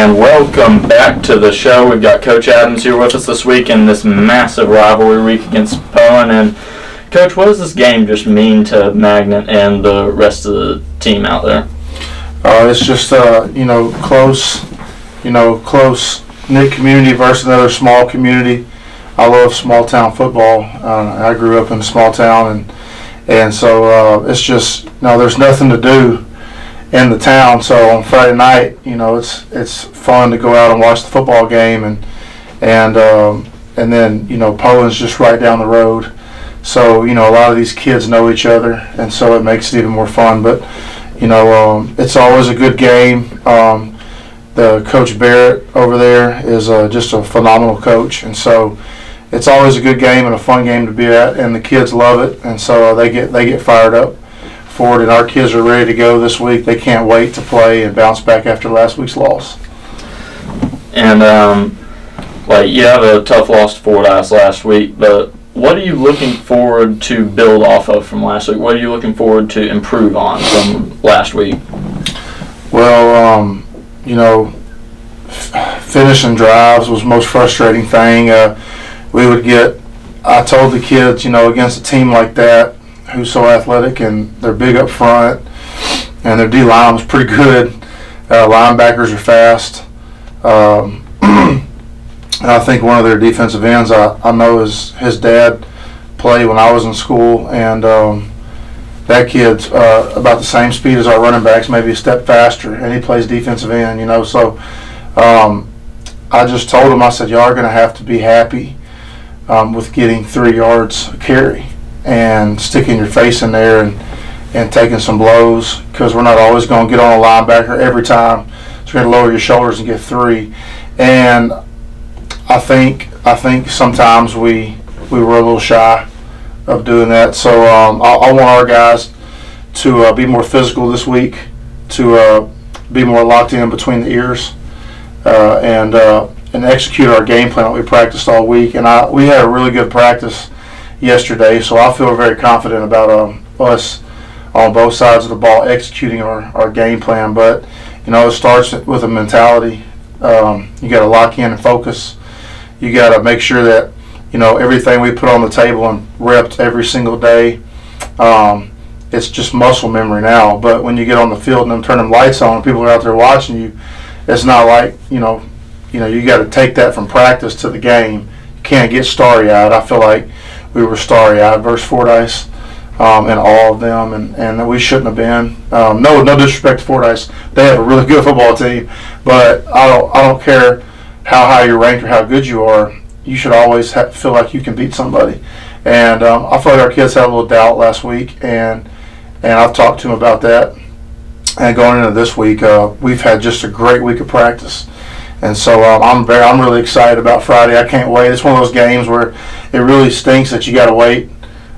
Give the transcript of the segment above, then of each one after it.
And welcome back to the show. We've got Coach Adams here with us this week in this massive rivalry week against Poyen. And Coach, what does this game just mean to Magnet and the rest of the team out there? It's just close knit community versus another small community. I love small town football. I grew up in a small town, and so it's just there's nothing to do in the town. So on Friday night, it's fun to go out and watch the football game, and then Poyen's just right down the road. So a lot of these kids know each other, and so it makes it even more fun. But it's always a good game. The Coach Barrett over there is just a phenomenal coach, and so it's always a good game and a fun game to be at, and the kids love it, and so they get fired up for it, and our kids are ready to go this week. They can't wait to play and bounce back after last week's loss. And you have a tough loss to Fordyce last week, but what are you looking forward to build off of from last week? What are you looking forward to improve on from last week? Well, finishing drives was the most frustrating thing. I told the kids, against a team like that who's so athletic and they're big up front and their D-line was pretty good. Linebackers are fast. And I think one of their defensive ends I know his dad played when I was in school, and that kid's about the same speed as our running backs, maybe a step faster, and he plays defensive end, So I just told him, I said, y'all are going to have to be happy with getting 3 yards a carry and sticking your face in there and taking some blows, because we're not always going to get on a linebacker every time. So you're going to lower your shoulders and get 3. And I think sometimes we were a little shy of doing that. So I want our guys to be more physical this week, to be more locked in between the ears, and execute our game plan that we practiced all week. And we had a really good practice yesterday, so I feel very confident about us on both sides of the ball executing our game plan. But it starts with a mentality. You got to lock in and focus. You got to make sure that everything we put on the table and repped every single day, it's just muscle memory now. But when you get on the field and them turn them lights on and people are out there watching you, it's not like you got to take that from practice to the game. You can't get starry-eyed. I feel like we were starry-eyed versus Fordyce, and all of them, and we shouldn't have been. No disrespect to Fordyce, they have a really good football team, but I don't care how high you're ranked or how good you are. You should always feel like you can beat somebody. And I feel like our kids had a little doubt last week, and I've talked to them about that. And going into this week, we've had just a great week of practice. And so I'm really excited about Friday. I can't wait. It's one of those games where it really stinks that you got to wait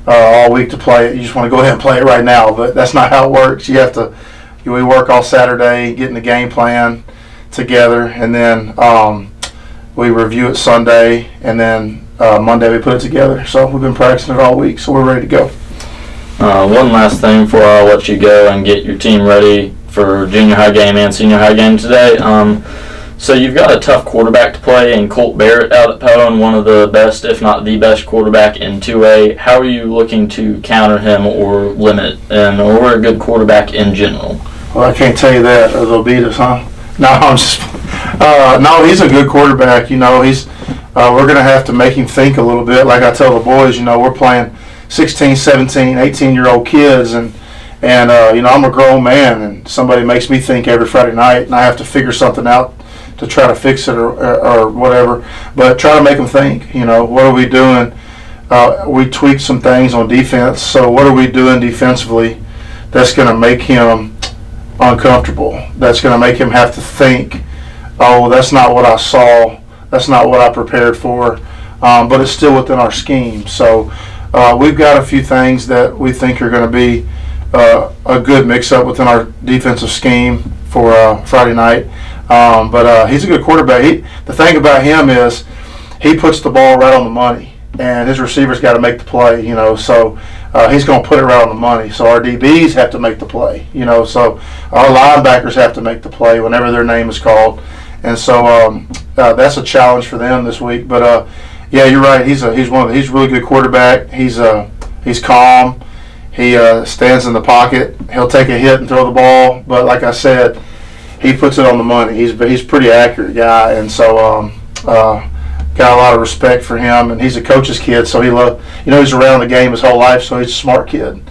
all week to play it. You just want to go ahead and play it right now, but that's not how it works. We work all Saturday, getting the game plan together, and then we review it Sunday, and then Monday we put it together. So we've been practicing it all week, so we're ready to go. One last thing before I let you go and get your team ready for junior high game and senior high game today. So you've got a tough quarterback to play in Colt Barrett out at Poyen, one of the best, if not the best quarterback in 2A. How are you looking to counter him or limit or a good quarterback in general? Well, I can't tell you that, or they'll beat us, huh? No, I'm just no, he's a good quarterback. He's we're going to have to make him think a little bit. Like I tell the boys, we're playing 16, 17, 18-year-old kids, and I'm a grown man, and somebody makes me think every Friday night, and I have to figure something out to try to fix it or whatever. But try to make them think. What are we doing? We tweaked some things on defense. So what are we doing defensively that's going to make him uncomfortable? That's going to make him have to think, oh, that's not what I saw. That's not what I prepared for. But it's still within our scheme. So we've got a few things that we think are going to be a good mix-up within our defensive scheme for Friday night. But he's a good quarterback. The thing about him is he puts the ball right on the money, and his receivers got to make the play, So he's going to put it right on the money. So our DBs have to make the play, So our linebackers have to make the play whenever their name is called. And so that's a challenge for them this week. But yeah, you're right. He's a really good quarterback. He's calm. He stands in the pocket. He'll take a hit and throw the ball. But like I said, he puts it on the money. He's a pretty accurate guy, and so got a lot of respect for him. And he's a coach's kid, so he's around the game his whole life, so he's a smart kid.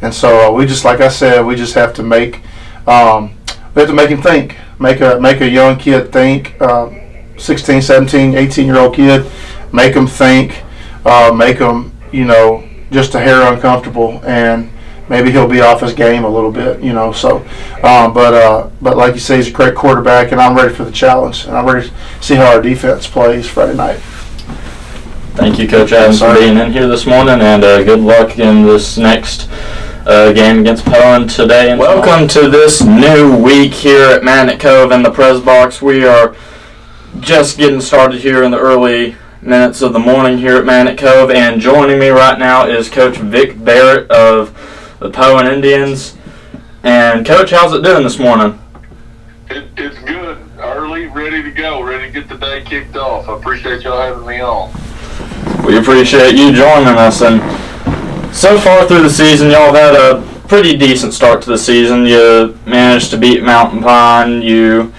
And so we just, like I said, we just have to make him think, make a young kid think, 16, 17, 18-year-old kid, make him think, make him, just a hair uncomfortable, and maybe he'll be off his game a little bit, So, but like you say, he's a great quarterback, and I'm ready for the challenge, and I'm ready to see how our defense plays Friday night. Thank you, Coach Adams, for being in here this morning, and good luck in this next game against Poyen today. And welcome to this new week here at Magnet Cove in the Prez box. We are just getting started here in the early minutes of the morning here at Magnet Cove, and joining me right now is Coach Vick Barrett of the Poyen Indians. And Coach, how's it doing this morning? It's good. Early, ready to go, ready to get the day kicked off. I appreciate y'all having me on. We appreciate you joining us. And so far through the season, y'all have had a pretty decent start to the season. You managed to beat Mountain Pine. You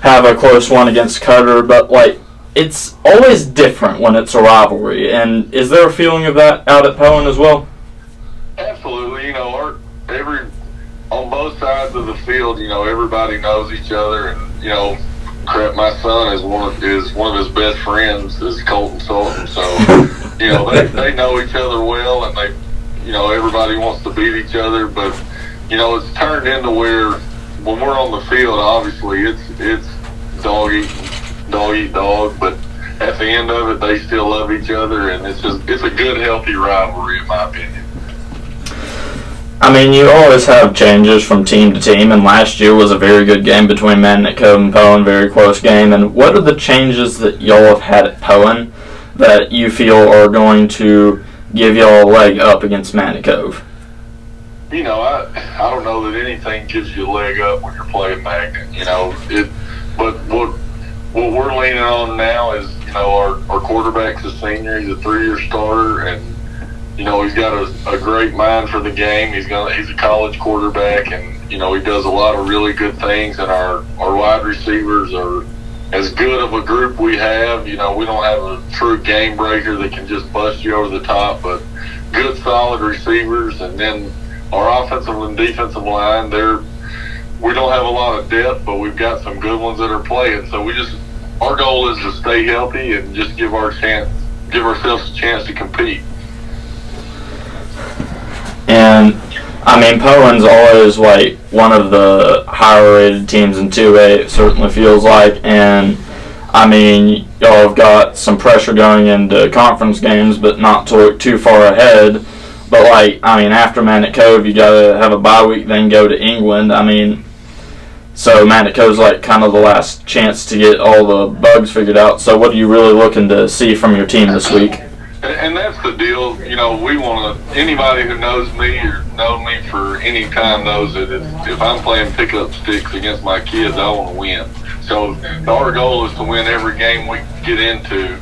have a close one against Cutter, but it's always different when it's a rivalry. And is there a feeling of that out at Poyen as well? Absolutely. On both sides of the field, everybody knows each other, and my son is one of his best friends is Colton Sultan, so they know each other well, and everybody wants to beat each other, but it's turned into where when we're on the field, obviously it's dog eat dog, but at the end of it, they still love each other, and it's a good, healthy rivalry, in my opinion. I mean, you always have changes from team to team, and last year was a very good game between Magnet Cove and Poyen, very close game. And what are the changes that y'all have had at Poyen that you feel are going to give y'all a leg up against Magnet Cove? I don't know that anything gives you a leg up when you're playing Magnet. But what we're leaning on now is our quarterback's a senior. He's a 3-year starter, and he's got a great mind for the game. He's a college quarterback, and he does a lot of really good things. And our wide receivers are as good of a group we have. We don't have a true game breaker that can just bust you over the top, but good solid receivers. And then our offensive and defensive line, we don't have a lot of depth, but we've got some good ones that are playing. So our goal is to stay healthy and just give ourselves a chance to compete. And I mean, Poyen's always one of the higher rated teams in 2A, it certainly feels like. And I mean, y'all have got some pressure going into conference games, but not to look too far ahead. But after Magnet Cove, you gotta have a bye week, then go to England. I mean, so Magnet Cove's kind of the last chance to get all the bugs figured out. So what are you really looking to see from your team this week? And that's the deal. We want to. Anybody who knows me or known me for any time knows that if I'm playing pickup sticks against my kids, I want to win. So our goal is to win every game we get into.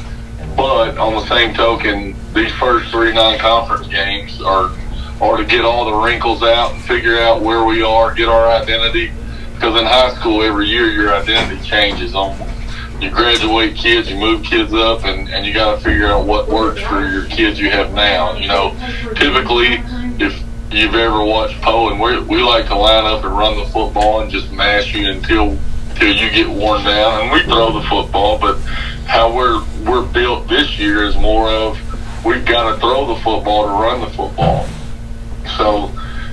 But on the same token, these first 3 non-conference games are to get all the wrinkles out and figure out where we are, get our identity. Because in high school, every year your identity changes. You graduate kids, you move kids up, and you got to figure out what works for your kids you have now. Typically, if you've ever watched Poyen, we like to line up and run the football and just mash you until you get worn down, and we throw the football. But how we're built this year is more of we've got to throw the football to run the football. So,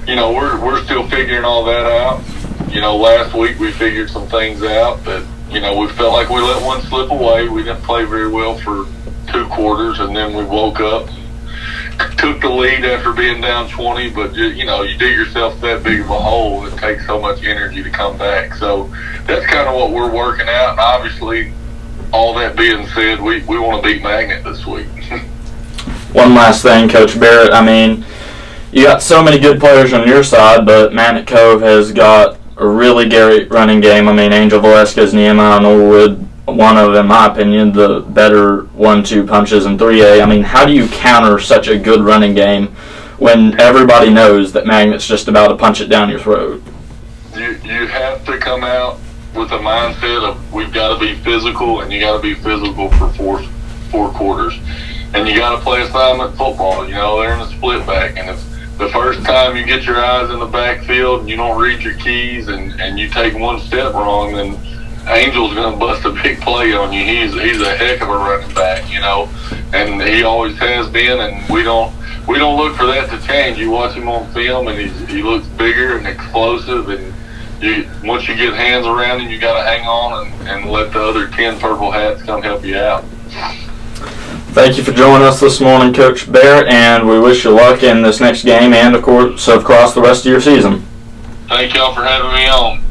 we're still figuring all that out. Last week we figured some things out that. We felt like we let one slip away. We didn't play very well for 2 quarters, and then we woke up, took the lead after being down 20, but, you dig yourself that big of a hole. It takes so much energy to come back. So that's kind of what we're working out, and obviously, all that being said, we want to beat Magnet this week. One last thing, Coach Barrett. I mean, you got so many good players on your side, but Magnet Cove has got a really great running game. I mean, Angel Velasquez, Nehemiah Norwood, one of, in my opinion, the better 1-2 punches in 3A. I mean, how do you counter such a good running game when everybody knows that Magnet's just about to punch it down your throat? You have to come out with a mindset of we've got to be physical, and you got to be physical for four quarters. And you got to play assignment football. You know, they're in a split back, and if the first time you get your eyes in the backfield and you don't read your keys and you take one step wrong, then Angel's going to bust a big play on you. He's a heck of a running back, you know, and he always has been, and we don't look for that to change. You watch him on film, and he looks bigger and explosive, and once you get hands around him, you got to hang on and let the other 10 purple hats come help you out. Thank you for joining us this morning, Coach Barrett, and we wish you luck in this next game and, of course, across the rest of your season. Thank y'all for having me on.